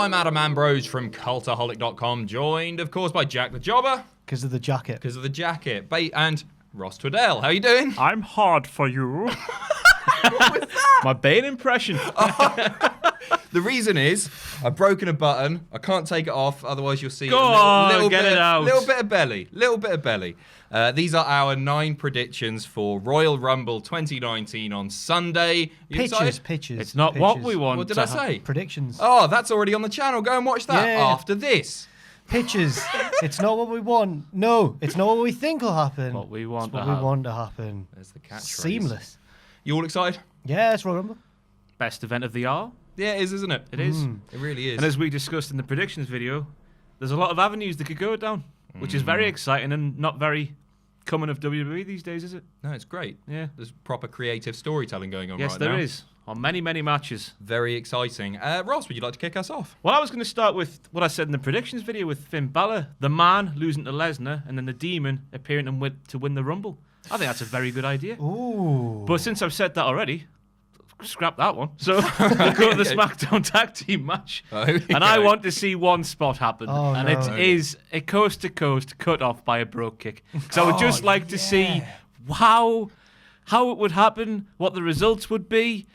I'm Adam Ambrose from Cultaholic.com, joined, of course, by Jack the Jobber. Because of the jacket. Because of the jacket. And Ross Tweddell. How you doing? I'm hard for you. What was that? My Bane impression. The reason is, I've broken a button. I can't take it off, otherwise you'll see Go a on, little get bit, it out. Little bit of belly. These are our 9 predictions for Royal Rumble 2019 on Sunday. You excited? Pitches. It's not what we want. What did I say? Predictions. Oh, that's already on the channel. Go and watch that after this. Pitches. It's not what we want. No, it's not what we think will happen. What we want it's what we want to happen. There's the catchphrase. Seamless. You all excited? Yeah, it's Royal Rumble. Best event of the hour. Yeah, it is, isn't it? It is. It really is. And as we discussed in the predictions video, there's a lot of avenues that could go down, which is very exciting and not very common of WWE these days, is it? No, it's great. Yeah. There's proper creative storytelling going on right now. Yes, there is. On many, many matches. Very exciting. Ross, would you like to kick us off? Well, I was going to start with what I said in the predictions video with Finn Bálor, the man losing to Lesnar, and then the demon appearing to win the Rumble. I think that's a very good idea. Ooh. But since I've said that already, scrap that one. So we'll go to the SmackDown tag team match. And I want to see one spot happen. And it is a coast-to-coast cut off by a brogue kick. Because I would just like to see how it would happen, what the results would be.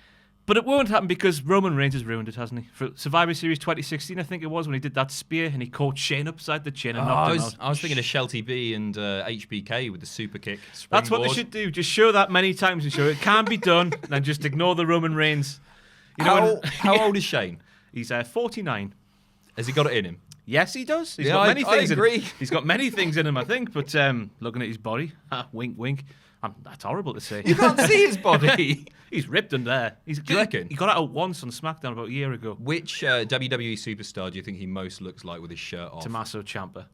But it won't happen because Roman Reigns has ruined it, hasn't he? For Survivor Series 2016, I think it was, when he did that spear and he caught Shane upside the chin and knocked him out. I was thinking of Shelty B and HBK with the super kick. That's what they should do. Just show that many times and show it can be done, and just ignore the Roman Reigns. You know how old is Shane? He's 49. Has he got it in him? Yes, he does. He's Yeah, got many things I agree. in him. He's got many things in him, I think. But looking at his body, wink, wink. That's horrible to say. You can't see his body. He's ripped in there. Do you reckon? He got out once on SmackDown about a year ago. Which WWE superstar do you think he most looks like with his shirt off? Tommaso Ciampa.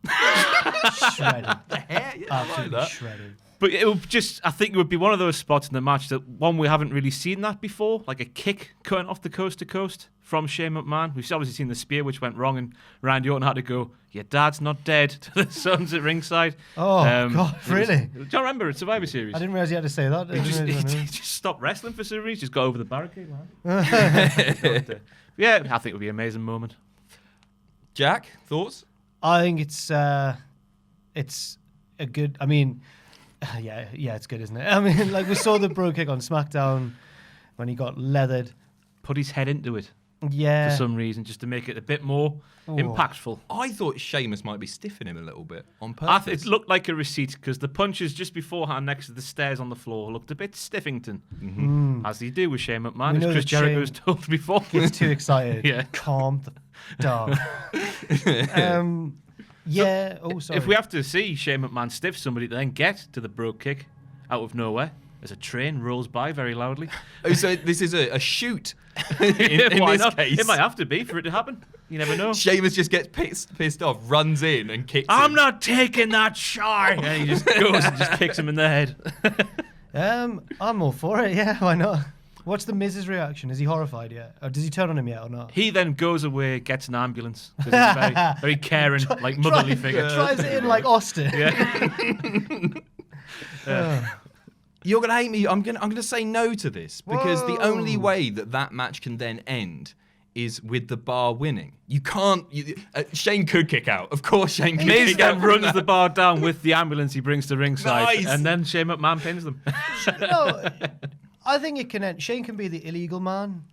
Shredded. The hair? Yeah, I like Absolutely that. shredded. But it would I think it would be one of those spots in the match that, one, we haven't really seen that before, like a kick cutting off the coast to coast from Shane McMahon. We've obviously seen the spear, which went wrong, and Randy Orton had to go, your dad's not dead, to the sons at ringside. Oh, God, really? Do you remember at Survivor Series? I didn't realise you had to say that. He just stopped wrestling for some reason, just got over the barricade. Man. Yeah, I think it would be an amazing moment. Jack, thoughts? I think it's a good. I mean, yeah, it's good, isn't it? I mean, like we saw the brogue kick on SmackDown when he got leathered. Put his head into it Yeah. for some reason, just to make it a bit more impactful. I thought Sheamus might be stiffing him a little bit on purpose. It looked like a receipt because the punches just beforehand next to the stairs on the floor looked a bit Stiffington, as they do with Shane McMahon, We know as Chris that Jericho's Shane told before. Gets too excited. Yeah. Calm down. Yeah. Sorry. If we have to see Shane McMahon stiff somebody to then get to the brogue kick out of nowhere, as a train rolls by very loudly. Oh, so this is a shoot in Why this not? case. It might have to be for it to happen. You never know. Sheamus just gets pissed off, runs in and kicks I'm him. not taking that shot. And he just goes and just kicks him in the head. I'm all for it. Yeah, why not? What's the Miz's reaction? Is he horrified yet? Or does he turn on him yet or not? He then goes away, gets an ambulance. Because he's a very, very caring, like motherly figure. Drives it in like Austin. Yeah. You're gonna hate me. I'm gonna say no to this because the only way that match can then end is with the bar winning. You can't. Shane could kick out. Of course, Shane could Miz kick out. then runs the bar down with the ambulance he brings to ringside, Nice. and then Shane McMahon pins them. No, I think it can end. Shane can be the illegal man,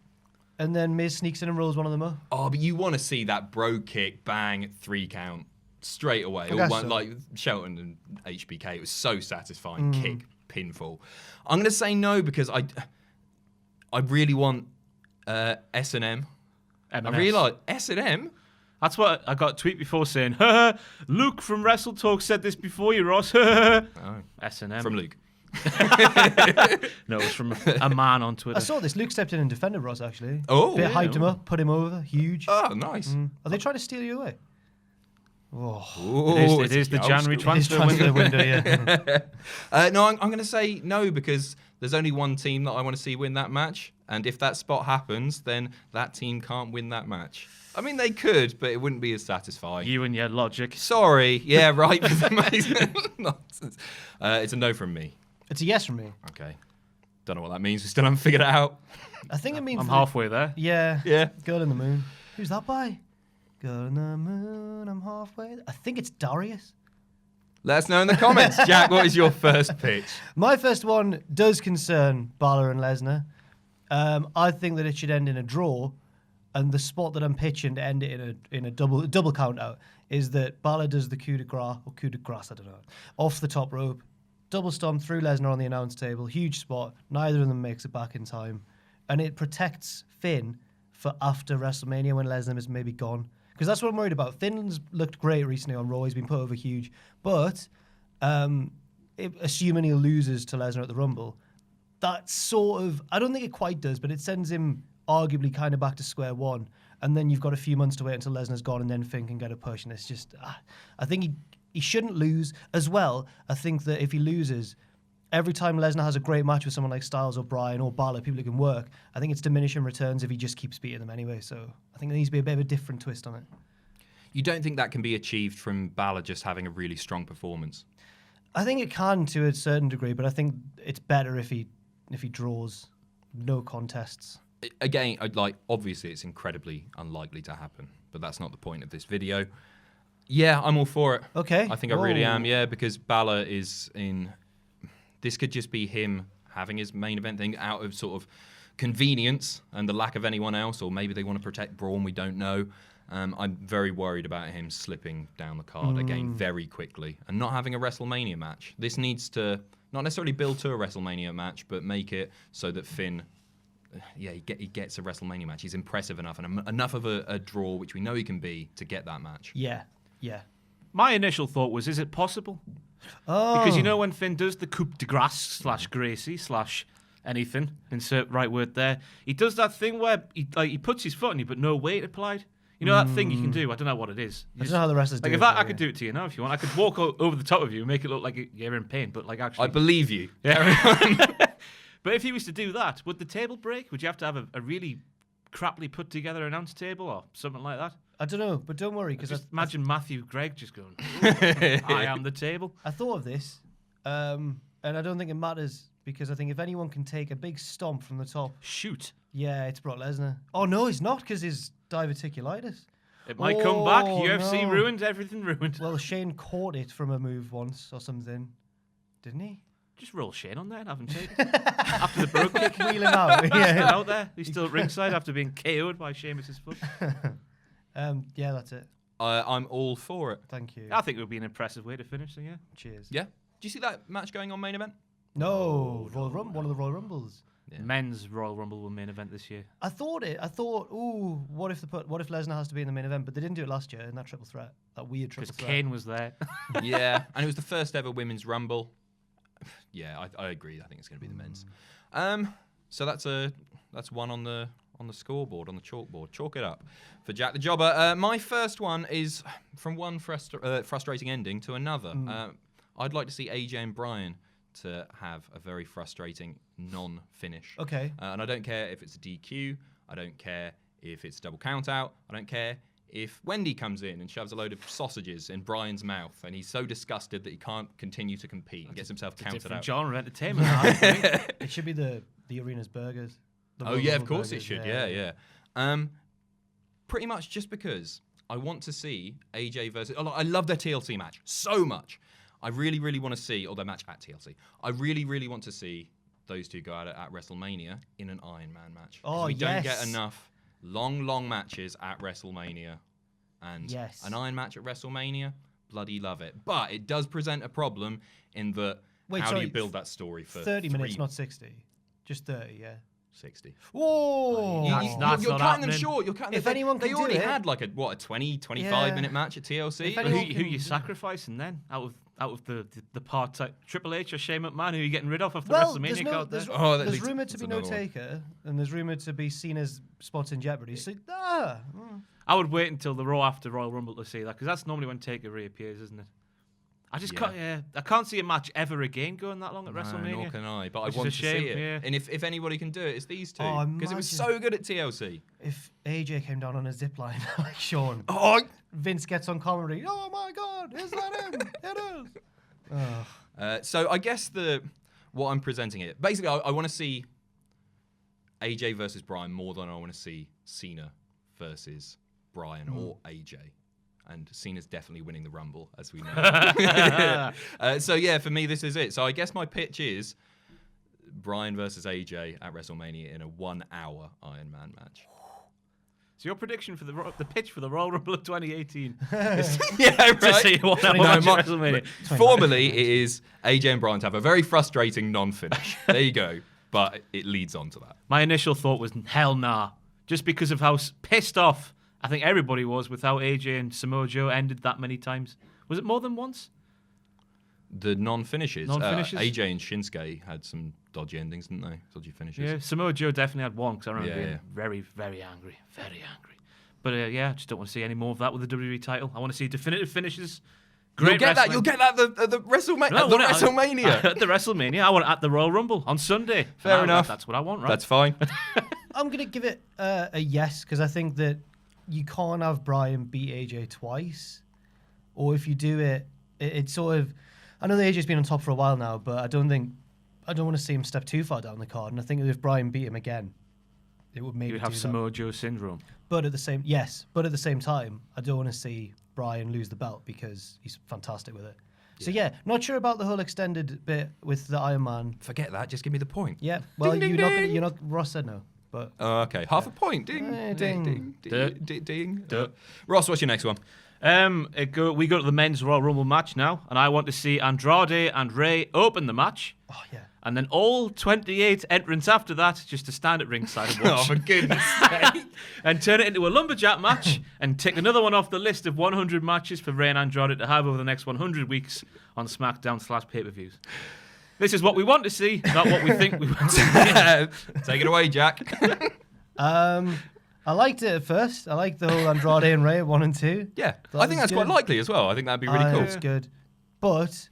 and then Miz sneaks in and rolls one of them up. Oh, but you want to see that bro kick, bang, 3 count straight away. I guess so. Like Shelton and HBK. It was so satisfying. Kick, pinfall. I'm gonna say no because I really want S&M. I really like S&M. That's what I got a tweet before saying, Luke from Wrestle Talk said this before you, Ross. S&M. From Luke. No, it was from a man on Twitter. I saw this. Luke stepped in and defended Ross, actually. Oh. Bit hyped him up, put him over. Huge. Oh, nice. Are they trying to steal you away? Oh. Ooh, It is the old January school. transfer window. yeah. No, I'm going to say no because there's only one team that I want to see win that match. And if that spot happens, then that team can't win that match. I mean, they could, but it wouldn't be as satisfying. You and your logic. Sorry. Yeah, right. Nonsense. It's a no from me. It's a yes from me. Okay. Don't know what that means. We still haven't figured it out. I think it means... I'm halfway there. Yeah. Yeah. Girl in the Moon. Who's that by? Go on the moon, I'm halfway. I think it's Darius. Let us know in the comments. Jack, what is your first pitch? My first one does concern Bálor and Lesnar. I think that it should end in a draw, and the spot that I'm pitching to end it in a double count out is that Bálor does the coup de grace, I don't know, off the top rope, double stomp through Lesnar on the announce table, huge spot. Neither of them makes it back in time, and it protects Finn for after WrestleMania when Lesnar is maybe gone. Because that's what I'm worried about. Finn's looked great recently on Raw. He's been put over huge. But assuming he loses to Lesnar at the Rumble, that sort of... I don't think it quite does, but it sends him arguably kind of back to square one. And then you've got a few months to wait until Lesnar's gone, and then Finn can get a push. And it's just... I think he shouldn't lose. As well, I think that if he loses... Every time Lesnar has a great match with someone like Styles or Bryan or Bálor, people who can work, I think it's diminishing returns if he just keeps beating them anyway. So I think there needs to be a bit of a different twist on it. You don't think that can be achieved from Bálor just having a really strong performance? I think it can to a certain degree, but I think it's better if he draws no contests. Again, obviously it's incredibly unlikely to happen, but that's not the point of this video. Yeah, I'm all for it. Okay. I think I really am, yeah, because Bálor is in... This could just be him having his main event thing out of sort of convenience and the lack of anyone else, or maybe they want to protect Braun, we don't know. I'm very worried about him slipping down the card again very quickly and not having a WrestleMania match. This needs to not necessarily build to a WrestleMania match, but make it so that Finn, he gets a WrestleMania match. He's impressive enough and enough of a draw, which we know he can be, to get that match. Yeah. My initial thought was, is it possible? Oh. Because you know when Finn does the coup de grace / Gracie / anything, insert right word there, he does that thing where he puts his foot on you but no weight applied. You know that thing you can do? I don't know what it is. I don't know how the wrestlers do it. If I could do it to you now if you want. I could walk over the top of you and make it look like you're in pain, but actually... I believe you. Yeah. But if he was to do that, would the table break? Would you have to have a really crappily put together announce table or something like that? I don't know, but don't worry. Because imagine Matthew Gregg just going, I am the table. I thought of this, and I don't think it matters, because I think if anyone can take a big stomp from the top... Shoot. Yeah, it's Brock Lesnar. Oh, no, he's not, because his diverticulitis. It might come back. UFC ruined, everything ruined. Well, Shane caught it from a move once or something, didn't he? Just roll Shane on there and have him take it. After the broke kick. Wheel him out. Yeah. Still out there. He's still at ringside after being KO'd by Sheamus' foot. Yeah, that's it. I'm all for it. Thank you. I think it would be an impressive way to finish, so yeah. Cheers. Yeah. Do you see that match going on main event? No, one of the Royal Rumbles. Yeah. Men's Royal Rumble will main event this year. I thought, what if Lesnar has to be in the main event? But they didn't do it last year in that triple threat, that weird triple threat. Because Kane was there. Yeah, and it was the first ever women's Rumble. Yeah, I agree. I think it's going to be the men's. So that's one on the scoreboard, on the chalkboard. Chalk it up for Jack the Jobber. My first one is from one frustrating ending to another. I'd like to see AJ and Bryan to have a very frustrating non-finish. Okay. And I don't care if it's a DQ. I don't care if it's a double count out. I don't care if Wendy comes in and shoves a load of sausages in Bryan's mouth and he's so disgusted that he can't continue to compete and gets himself counted out. Genre of entertainment. It should be the arena's burgers. Oh yeah, of course it should. Yeah. Pretty much just because I want to see AJ versus... I love their TLC match so much. I really, really want to see... Or their match at TLC. I really, really want to see those two go at WrestleMania in an Iron Man match. Oh, we don't get enough long matches at WrestleMania. And an Iron match at WrestleMania, bloody love it. But it does present a problem in that... How do you build that story for 30 minutes, not 60? Just 30, yeah. 60. Whoa! You're cutting them short. If anyone can they already do it, had like a 20, 25-minute match at TLC. Who you sacrificing then out of the part-time Triple H or Shane McMahon? Who are you getting rid of the WrestleMania card? There's rumoured to be no Taker, and there's rumoured to be seen as spots in jeopardy. So, I would wait until the Raw after Royal Rumble to see that, because that's normally when Taker reappears, isn't it? I just can't. Yeah, I can't see a match ever again going that long at WrestleMania. Nor can I. But I want to see it. Yeah. And if anybody can do it, it's these two, because it was so good at TLC. If AJ came down on a zip line like Sean, Vince gets on commentary. Oh my God, is that him? It is. So I guess what I'm presenting it basically, I want to see AJ versus Bryan more than I want to see Cena versus Bryan or AJ. And Cena's definitely winning the Rumble, as we know. So, yeah, for me, this is it. So I guess my pitch is Bryan versus AJ at WrestleMania in a 1 hour Iron Man match. So your prediction for the pitch for the Royal Rumble of 2018 is to see 1 hour match at WrestleMania. Formally, it is AJ and Bryan to have a very frustrating non-finish. There you go. But it leads on to that. My initial thought was, hell nah. Just because of how pissed off I think everybody was with how AJ and Samoa Joe ended that many times. Was it more than once? The non-finishes. Non-finishes? AJ and Shinsuke had some dodgy endings, didn't they? Dodgy finishes. Yeah, Samoa Joe definitely had one because I remember being yeah. very, very angry. Very angry. But I just don't want to see any more of that with the WWE title. I want to see definitive finishes. You'll get that at the WrestleMania. At the WrestleMania. I want it at the Royal Rumble on Sunday. Fair enough. That's what I want, right? That's fine. I'm going to give it a yes because I think that you can't have Bryan beat AJ twice. Or if you do it, it's sort of... I know that AJ's been on top for a while now, but I don't want to see him step too far down the card. And I think that if Bryan beat him again, it would maybe You'd have Samoa Joe syndrome. But at the same time, I don't want to see Bryan lose the belt because he's fantastic with it. So yeah, not sure about the whole extended bit with the Iron Man. Forget that. Just give me the point. Yeah. Well, you're not. Ross said no. But okay, half a point. Ding, ding, ding. Ross, what's your next one? We go to the men's Royal Rumble match now, and I want to see Andrade and Rey open the match. Oh yeah. And then all 28 entrants after that just to stand at ringside and watch. Oh, for goodness sake. And turn it into a lumberjack match and tick another one off the list of 100 matches for Rey and Andrade to have over the next 100 weeks on SmackDown / pay-per-views. This is what we want to see, not what we think we want to see. Take it away, Jack. I liked it at first. I liked the whole Andrade and Rey 1 and 2. Yeah, I think that's quite likely as well. I think that'd be really cool. It's good. But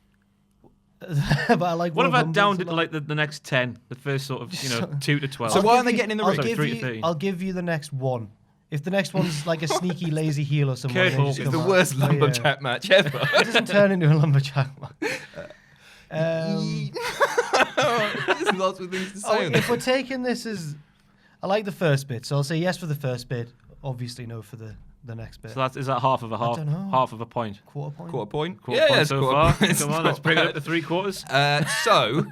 I like. What about down to like the next 10, the first sort of 2 to 12? So why aren't they getting in the ring? 3 to 13. I'll give you the next one. If the next one's like a sneaky, lazy heel or something, It's the worst lumberjack match ever. It doesn't turn into a lumberjack match. There's lots of things to say. If we're taking this as, I like the first bit, so I'll say yes for the first bit. Obviously, no for the next bit. So is that half of a half? I don't know. Half of a point. Quarter point. Quarter point. Quarter point so far. Point. Come on, let's bring it up to 3/4. So,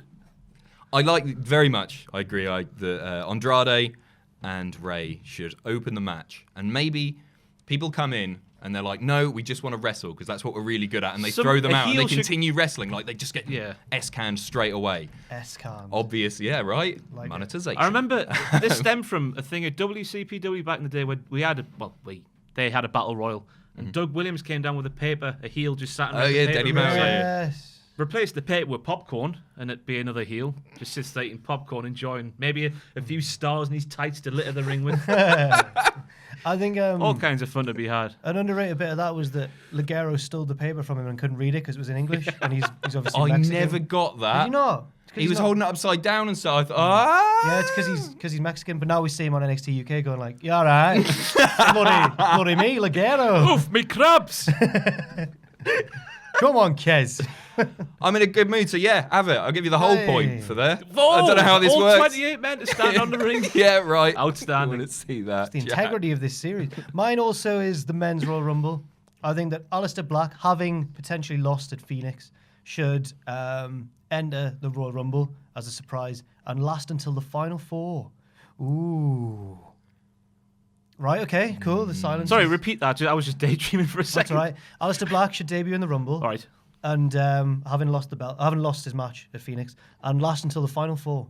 I like very much. I agree. The Andrade and Rey should open the match, and maybe people come in and they're like, "No, we just want to wrestle because that's what we're really good at," and they throw them out and they continue wrestling like they just get S-canned straight away. S-canned. Obviously, yeah, right. Like monetization. I remember this stemmed from a thing at WCPW back in the day when we had they had a battle royal, and Doug Williams came down with a paper, a heel just sat. Oh yeah, Denny Mouse. Yes. Replace the paper with popcorn, and it'd be another heel. Just sits there eating popcorn, enjoying maybe a few stars in his tights to litter the ring with. I think all kinds of fun to be had. An underrated bit of that was that Ligero stole the paper from him and couldn't read it because it was in English, and he's obviously Mexican. I never got that. Did you not? He was holding it upside down and so I thought, yeah, it's because he's Mexican. But now we see him on NXT UK going like, "Yeah, all right, bloody me, Ligero. Oof, me crabs." Come on, Kez. I'm in a good mood, so yeah, have it. I'll give you the whole point for there. Oh, I don't know how this all works. 28 men to stand on the ring. Yeah, right. Outstanding. Let's see that. It's the integrity of this series. Mine also is the men's Royal Rumble. I think that Aleister Black, having potentially lost at Phoenix, should enter the Royal Rumble as a surprise and last until the final 4. Ooh. Right, okay, cool. The silence. Sorry, repeat that. I was just daydreaming for a second. That's all right. Aleister Black should debut in the Rumble. All right. And having lost his match at Phoenix, and last until the final 4.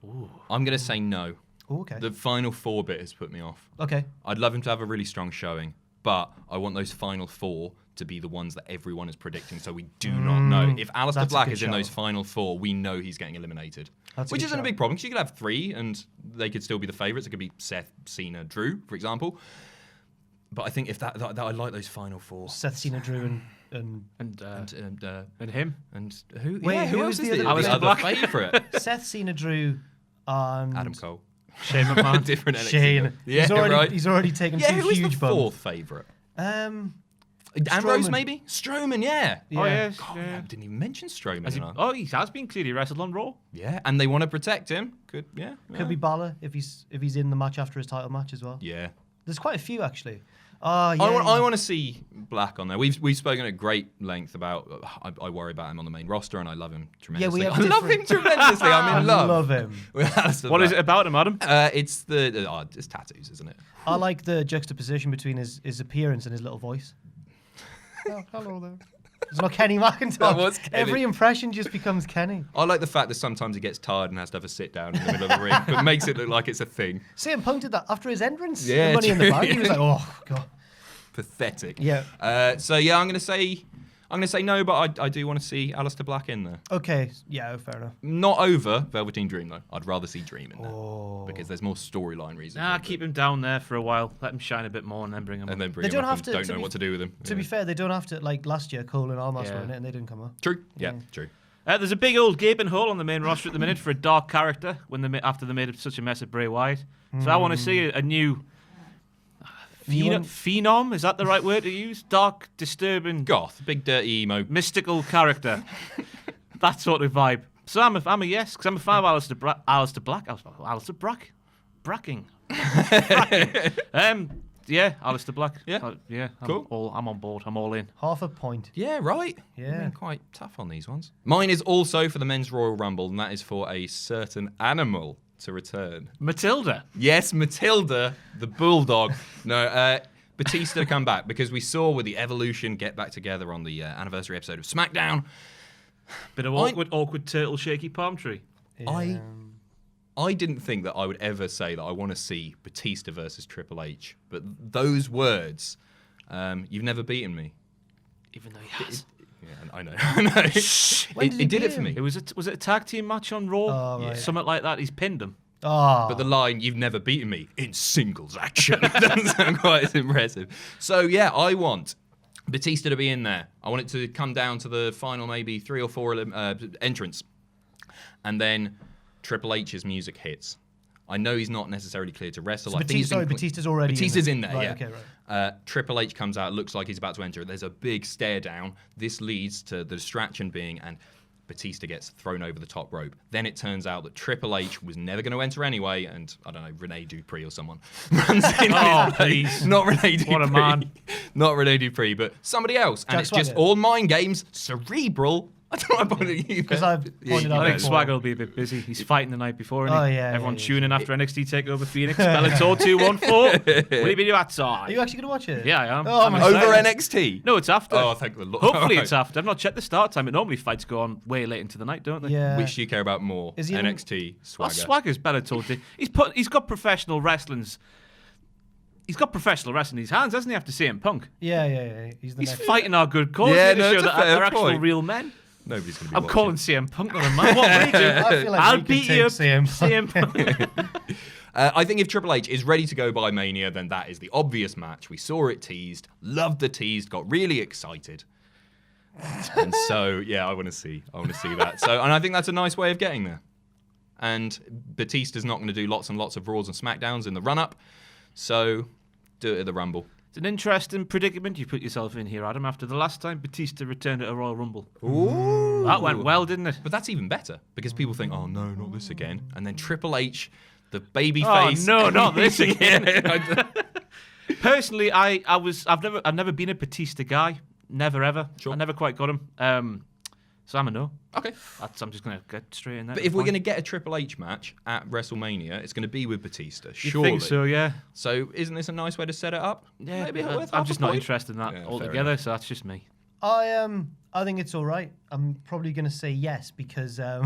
Ooh. I'm going to say no. Ooh, okay. The final 4 bit has put me off. Okay. I'd love him to have a really strong showing, but I want those final 4 to be the ones that everyone is predicting, so we do not know. If Aleister Black is in those final 4, we know he's getting eliminated. Which isn't a big problem, because you could have 3, and they could still be the favourites. It could be Seth, Cena, Drew, for example. But I think if that I like those final 4. Seth, Cena, Drew, and him. And who? Wait, yeah, who else was is the other other favourite? Seth, Cena, Drew, and Adam Cole. Shane McMahon. Different NXT. Shane. Yeah, he's already taken 2 who is huge the bumps. 4th favourite? Strowman. Ambrose, maybe? Strowman, yeah. Oh, yes. God, I didn't even mention Strowman. He has been clearly wrestled on Raw. Yeah, and they want to protect him. Could be Bálor if he's in the match after his title match as well. Yeah. There's quite a few actually. Yeah. I want to see Black on there. We've spoken at great length about. I worry about him on the main roster, and I love him tremendously. Yeah, I love him tremendously. I'm in love. I love him. What is it about him, Adam? It's it's tattoos, isn't it? I like the juxtaposition between his appearance and his little voice. Oh, hello there. It's not Kenny McIntosh. That was Kenny. Every impression just becomes Kenny. I like the fact that sometimes he gets tired and has to have a sit down in the middle of the ring, but makes it look like it's a thing. CM Punk did that after his entrance. Yeah, The Money in the Bank. He was like, oh god, pathetic. Yeah. So yeah, I'm gonna say no, but I do want to see Aleister Black in there. Okay. Yeah. Fair enough. Not over Velveteen Dream though. I'd rather see Dream in there because there's more storyline reasons. Keep him down there for a while. Let him shine a bit more, and then bring him. And up. then bring They him don't up have and to- don't to know be- what to do with him. To be fair, they don't have to. Like last year, Cole and Almas were in it, and they didn't come up. True. Yeah. True. There's a big old gaping hole on the main roster at the minute for a dark character after they made such a mess of Bray Wyatt. So I want to see a new phenom. Is that the right word to use? Dark, disturbing, Goth, big dirty emo. mystical character. That sort of vibe. So I'm a yes, because I'm a fan of Aleister Black. Bracking. Yeah, Aleister Black. Yeah. Cool. I'm on board. I'm all in. Half a point. Yeah, right. Yeah. I've been quite tough on these ones. Mine is also for the Men's Royal Rumble, and that is for a certain animal to return. Matilda. Yes, Matilda, the bulldog. No, Batista to come back, because we saw with the Evolution get back together on the anniversary episode of SmackDown. Bit of awkward turtle shaky palm tree. Yeah. I didn't think that I would ever say that I want to see Batista versus Triple H, but those words, you've never beaten me. Even though he has. Yeah, I know. I know. It did it for me. Was it a tag team match on Raw? Oh, right. Something like that. He's pinned him. Oh. But the line, "You've never beaten me," in singles action, doesn't sound quite as impressive. So yeah, I want Batista to be in there. I want it to come down to the final maybe 3 or 4 entrants. And then Triple H's music hits. I know he's not necessarily clear to wrestle. So Batista's already Batista's in there, right, yeah. Okay, right. Triple H comes out, looks like he's about to enter. There's a big stare down. This leads to the distraction being, and Batista gets thrown over the top rope. Then it turns out that Triple H was never going to enter anyway, and I don't know, Rene Dupree or someone runs in. Please. Not Rene Dupree. What a man. Not Rene Dupree, but somebody else. And it's just all mind games, cerebral. I don't know why I pointed at you. Because I've pointed out I think before. Swagger will be a bit busy. He's fighting the night before, isn't he? Oh, yeah. Everyone yeah. tuning after NXT TakeOver Phoenix. Bellator 214. Will he be outside? Are you actually going to watch it? Yeah, I am. Oh, I'm I'm Over excited. NXT? No, it's after. Oh, thank the Lord. Hopefully All it's right. after. I've not checked the start time. But normally fights go on way late into the night, don't they? Yeah. Which do you care about more? Is he in- NXT, Well, Swagger? Swagger's Bellator. He's got professional wrestling's. He's got professional wrestling in his hands, hasn't he? After CM Punk, Yeah. He's the he's next. fighting our good cause. Yeah, to no, show it's a that fair they're actual point. real men. Nobody's going to be I'm watching. calling CM Punk not a man. What will he do? I feel like I'll we could beat take you up, CM Punk. CM Punk. I think if Triple H is ready to go by Mania, then that is the obvious match. We saw it teased, loved the teased, got really excited. And so, yeah, I want to see that. So, and I think that's a nice way of getting there. And Batista's not going to do lots and lots of Raws and SmackDowns in the run-up. So, do it at the Rumble. It's an interesting predicament you put yourself in here, Adam, after the last time Batista returned at a Royal Rumble. Ooh. That went well, didn't it? But that's even better, because people think, oh, no, not this again. And then Triple H, the baby Oh, face. no, not this again. Yeah. Personally, I've never been a Batista guy. Never ever. Sure. I never quite got him. So I'm a no. Okay. I'm just going to get straight in there. But if we're going to get a Triple H match at WrestleMania, it's going to be with Batista, You surely. think so, yeah. So isn't this a nice way to set it up? Yeah, Maybe but worth I'm half just a not point? interested in that Yeah, fair altogether, enough. so that's just me. I think it's all right. I'm probably going to say yes because no,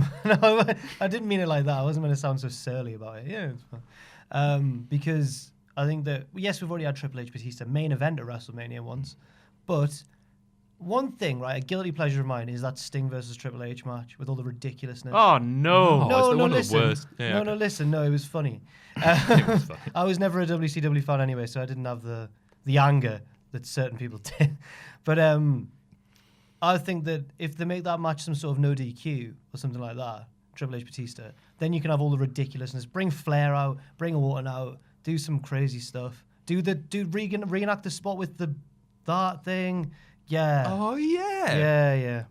I didn't mean it like that. I wasn't going to sound so surly about it. Yeah, it's fine. Because I think that yes, we've already had Triple H Batista main event at WrestleMania once, but one thing, right, a guilty pleasure of mine is that Sting versus Triple H match with all the ridiculousness. Oh, no. Oh, it's one of the listen. worst. Yeah, no, okay. listen. No, it was funny. It was funny. I was never a WCW fan anyway, so I didn't have the anger that certain people did. But I think that if they make that match some sort of no DQ or something like that, Triple H Batista, then you can have all the ridiculousness. Bring Flair out, bring Orton out, do some crazy stuff. Reenact the spot with that thing. Yeah. Oh, yeah. Yeah.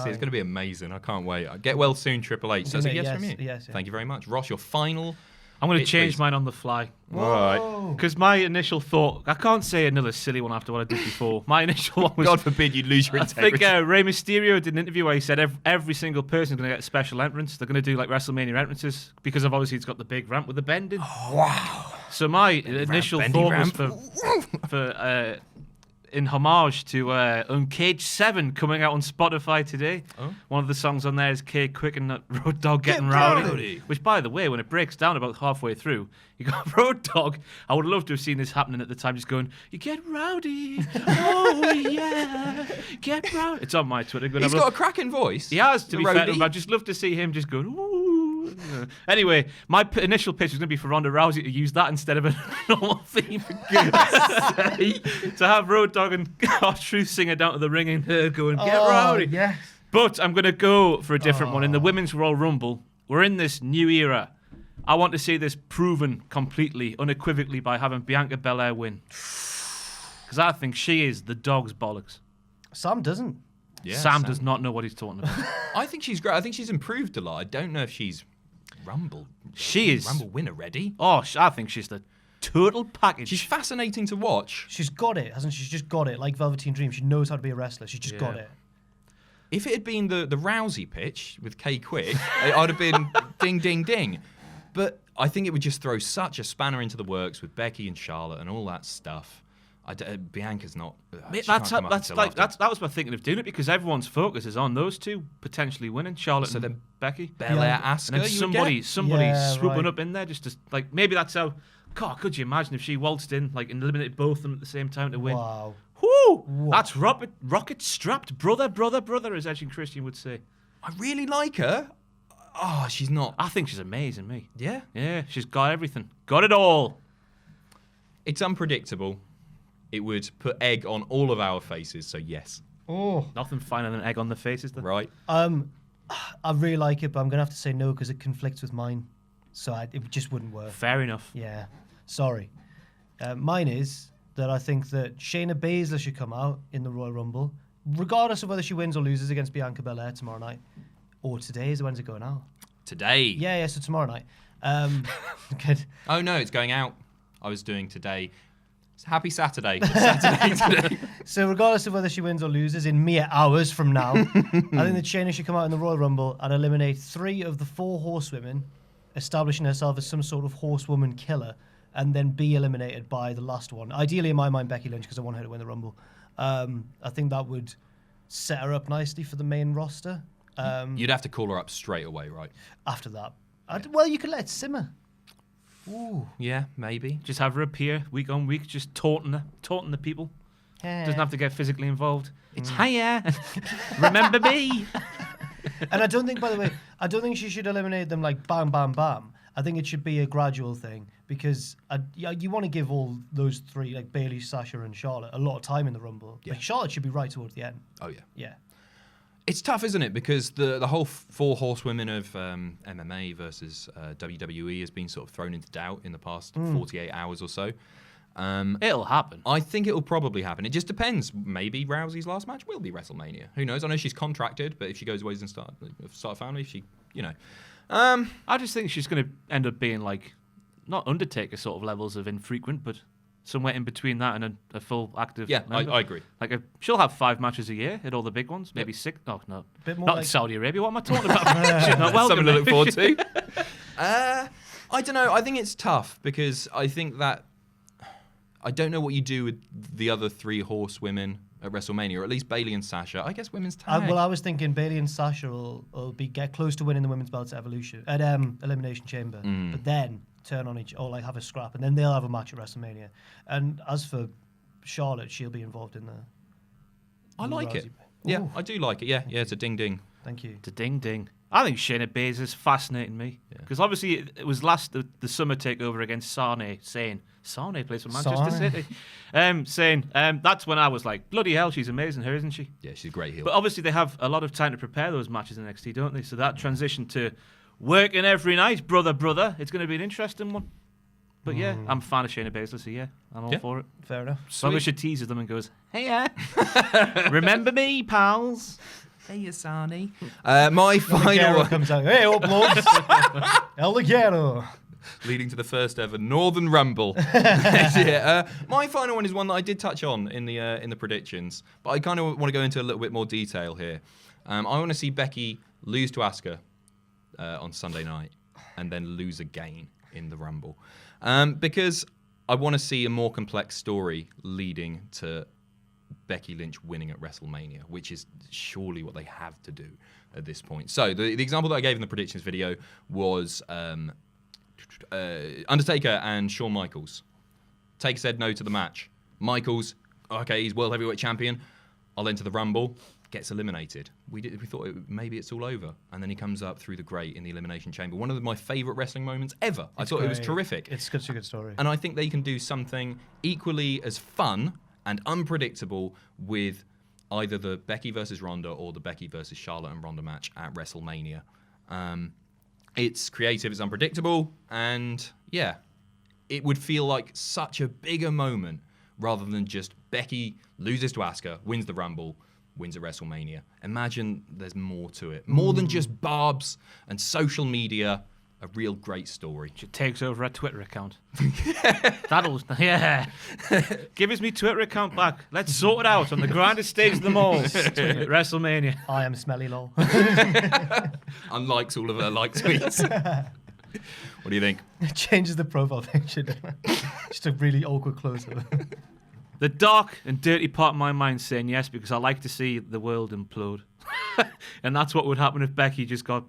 See, it's going to be amazing. I can't wait. Get well soon, Triple H. So that's a yes from you. Yes, yeah. Thank you very much. Ross, your final I'm going to change mine on the fly. All right. Because my initial thought, I can't say another silly one after what I did before. My initial one was... God forbid you lose your integrity. I think Rey Mysterio did an interview where he said every single person is going to get a special entrance. They're going to do like WrestleMania entrances because of obviously it's got the big ramp with the bending. Oh, wow. So my initial thought was for in homage to Uncaged 7 coming out on Spotify today. Oh? One of the songs on there is K-Quick and Road Dogg Getting Rowdy. Which, by the way, when it breaks down about halfway through, you got Road Dogg. I would love to have seen this happening at the time, just going, you get rowdy. Oh, yeah. Get rowdy. It's on my Twitter. He's got a cracking voice. He has, to be fair. I'd just love to see him just going, ooh. Anyway, my initial pitch was going to be for Ronda Rousey to use that instead of a normal theme. To have Road Dogg and R-Truth singer down to the ring and her going, get rowdy. Yes. But I'm going to go for a different one. In the Women's Royal Rumble, we're in this new era. I want to see this proven completely, unequivocally by having Bianca Belair win. Because I think she is the dog's bollocks. Sam doesn't. Yeah, Sam does not know what he's talking about. I think she's great. I think she's improved a lot. I don't know if she's Rumble winner ready. Oh, I think she's the total package. She's fascinating to watch. She's got it, hasn't she? She's just got it. Like Velveteen Dream, she knows how to be a wrestler. She's just got it. If it had been the Rousey pitch with K-Quick, I'd have been ding, ding, ding. But I think it would just throw such a spanner into the works with Becky and Charlotte and all that stuff. Bianca's not. That was my thinking of doing it because everyone's focus is on those two potentially winning, Charlotte and Becky. Belair, Asuka, and then somebody swooping up in there just to like maybe that's how. God, could you imagine if she waltzed in like and eliminated both of them at the same time to win? Wow. Whoo! That's rocket strapped, brother, as Edge and Christian would say. I really like her. Oh, she's not. I think she's amazing, me. Yeah? Yeah, she's got everything. Got it all. It's unpredictable. It would put egg on all of our faces, so yes. Oh. Nothing finer than egg on the faces, though. Right. I really like it, but I'm going to have to say no because it conflicts with mine. So it just wouldn't work. Fair enough. Yeah. Sorry. Mine is that I think that Shayna Baszler should come out in the Royal Rumble, regardless of whether she wins or loses against Bianca Belair tomorrow night. Or today. When's it going out? Today. Yeah, so tomorrow night. Good. Oh, no, it's going out. I was doing today. Happy Saturday. Saturday today. So regardless of whether she wins or loses in mere hours from now, I think that Shayna should come out in the Royal Rumble and eliminate 3 of the 4 horsewomen, establishing herself as some sort of horsewoman killer, and then be eliminated by the last one. Ideally, in my mind, Becky Lynch, because I want her to win the Rumble. I think that would set her up nicely for the main roster. You'd have to call her up straight away, right? After that. Well, you could let it simmer. Ooh, yeah, maybe. Just have her appear week on week, just taunting the people. Yeah. Doesn't have to get physically involved. It's hiya. Remember me. And I don't think, by the way, she should eliminate them like bam, bam, bam. I think it should be a gradual thing because you want to give all those 3, like Bayley, Sasha, and Charlotte, a lot of time in the Rumble. Yeah. Like Charlotte should be right towards the end. Oh, yeah. Yeah. It's tough, isn't it? Because the whole 4 horsewomen of MMA versus WWE has been sort of thrown into doubt in the past 48 hours or so. It'll happen. I think it'll probably happen. It just depends. Maybe Rousey's last match will be WrestleMania. Who knows? I know she's contracted, but if she goes away and start a family, I just think she's going to end up being like, not Undertaker sort of levels of infrequent, but somewhere in between that and a full active. Yeah, member. I agree. Like she'll have 5 matches a year at all the big ones, maybe 6. Oh no, bit more not like in Saudi Arabia. What am I talking about? She's not welcome. Something to look forward to. I don't know. I think it's tough because I think that I don't know what you do with the other 3 horsewomen at WrestleMania, or at least Bayley and Sasha. I guess women's tag. Well, I was thinking Bayley and Sasha will get close to winning the women's belts at Elimination Chamber, but then turn on each or like have a scrap, and then they'll have a match at WrestleMania. And as for Charlotte, she'll be involved in the. I like it. Yeah, I do like it. Yeah, it's a ding ding. Thank you. It's a ding ding. I think Shayna Baszler's fascinating me because obviously it was the summer takeover against Sane saying Sane plays for Manchester City, saying that's when I was like, bloody hell, she's amazing, her, isn't she? Yeah, she's a great heel. But obviously they have a lot of time to prepare those matches in NXT, don't they? So that transition to working every night, brother, it's going to be an interesting one. But yeah, I'm a fan of Shayna Baszler, so yeah, I'm all for it. Fair enough. So I wish she teases them and goes, hey, remember me, pals? Hey, Asani. My final one comes out. Hey, old blokes. El Ligero. leading to the first ever Northern Rumble. My final one is one that I did touch on in the predictions, but I kind of want to go into a little bit more detail here. I want to see Becky lose to Asuka on Sunday night and then lose again in the Rumble, because I want to see a more complex story leading to Becky Lynch winning at WrestleMania, which is surely what they have to do at this point. So the example that I gave in the predictions video was Undertaker and Shawn Michaels. Taker said no to the match. Michaels, okay, he's World Heavyweight Champion. I'll enter the Rumble. Gets eliminated. We thought maybe it's all over. And then he comes up through the grate in the Elimination Chamber. One of my favourite wrestling moments ever. I thought it was terrific. It's such a good story. And I think they can do something equally as fun and unpredictable with either the Becky versus Ronda or the Becky versus Charlotte and Ronda match at WrestleMania. It's creative, it's unpredictable, and yeah, it would feel like such a bigger moment rather than just Becky loses to Asuka, wins the Rumble, wins at WrestleMania. Imagine there's more to it. More than just barbs and social media. A real great story. She takes over a Twitter account. Yeah. Give us me Twitter account back. Let's sort it out on the grandest stage of them all. WrestleMania. I am Smelly Lol. Unlikes all of her like tweets. What do you think? It changes the profile picture. Just a really awkward close-up. The dark and dirty part of my mind saying yes because I like to see the world implode. And that's what would happen if Becky just got...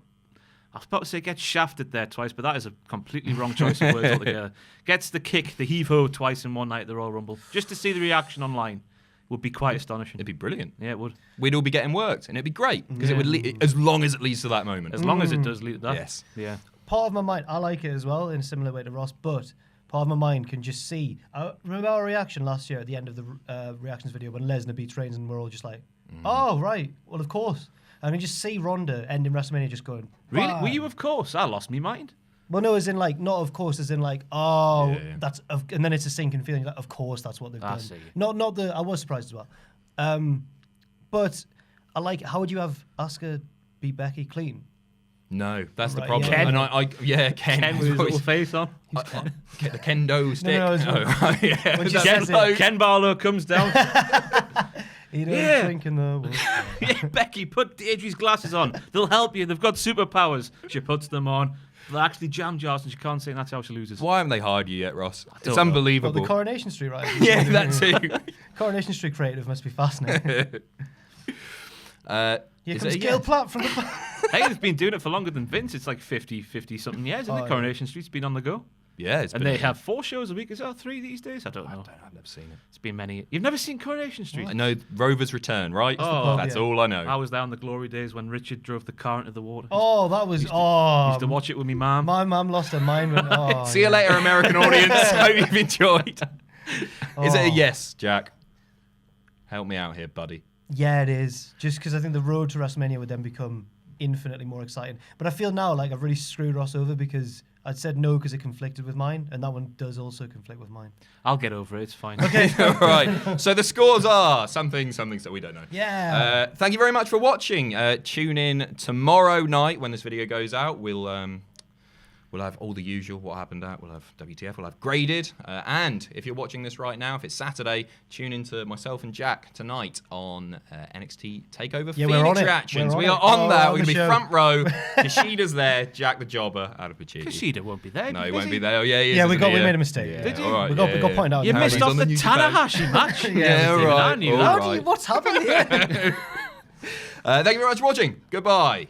I was about to say get shafted there twice, but that is a completely wrong choice of words altogether. Gets the kick, the heave-ho twice in one night at the Royal Rumble. Just to see the reaction online would be quite astonishing. It'd be brilliant. Yeah, it would. We'd all be getting worked, and it'd be great, because it would as long as it leads to that moment. As long as it does lead to that. Yes. Yeah. Part of my mind, I like it as well, in a similar way to Ross, but part of my mind can just see... remember our reaction last year at the end of the reactions video when Lesnar beats Reigns and we're all just like, oh, right, well, of course. I can just see Ronda ending WrestleMania just going... Really? Bam. Were you of course? I lost me mind. Well, no, as in like, not of course, as in like, that's... and then it's a sinking feeling, like, of course, that's what they've done. See. Not the... I was surprised as well. But I like... How would you have Asuka beat Becky clean? No, that's the Right, problem. yeah. And Ken. Ken with his little face on. Get the kendo stick. Ken Bálor comes down. Drinking the... Yeah, Becky, put Deirdre's glasses on. They'll help you. They've got superpowers. She puts them on. They're actually jam jars, and she can't say, and that's how she loses. Why haven't they hired you yet, Ross? It's know. unbelievable. Well, the Coronation Street, right? Yeah, that too. Coronation Street creative must be fascinating. Here comes Gail yes? Platt from the... Hey, they've been doing it for longer than Vince. It's like 50-something years, and the Coronation Street's been on the go. Yeah, and they have 4 shows a week. Is that 3 these days? I don't know. I've never seen it. It's been many. You've never seen Coronation Street? I know Rover's Return, right? That's all I know. I was there on the glory days when Richard drove the car into the water. Oh, that was... used to watch it with me mum. My mum lost her mind. See you later, American audience. Hope you've enjoyed. Is it a yes, Jack? Help me out here, buddy. Yeah, it is. Just because I think the road to WrestleMania would then become infinitely more exciting. But I feel now like I've really screwed Ross over because I'd said no because it conflicted with mine, and that one does also conflict with mine. I'll get over it. It's fine. Okay, all right. So the scores are something that we don't know. Yeah. Thank you very much for watching. Tune in tomorrow night when this video goes out. We'll have all the usual, what happened at, we'll have WTF, we'll have graded. And if you're watching this right now, if it's Saturday, tune into myself and Jack tonight on NXT TakeOver Phoenix Reactions. We are on that. We're going to be front row. Kishida's there, Jack the Jobber out of Pacitti. Kishida won't be there. No, he won't be there. Oh, yeah, he is. Yeah, we made a mistake. Yeah, Did you? All right, we got pointed out. You missed off the Tanahashi match. Yeah, all right. I knew that. What's happening here? Thank you very much for watching. Goodbye.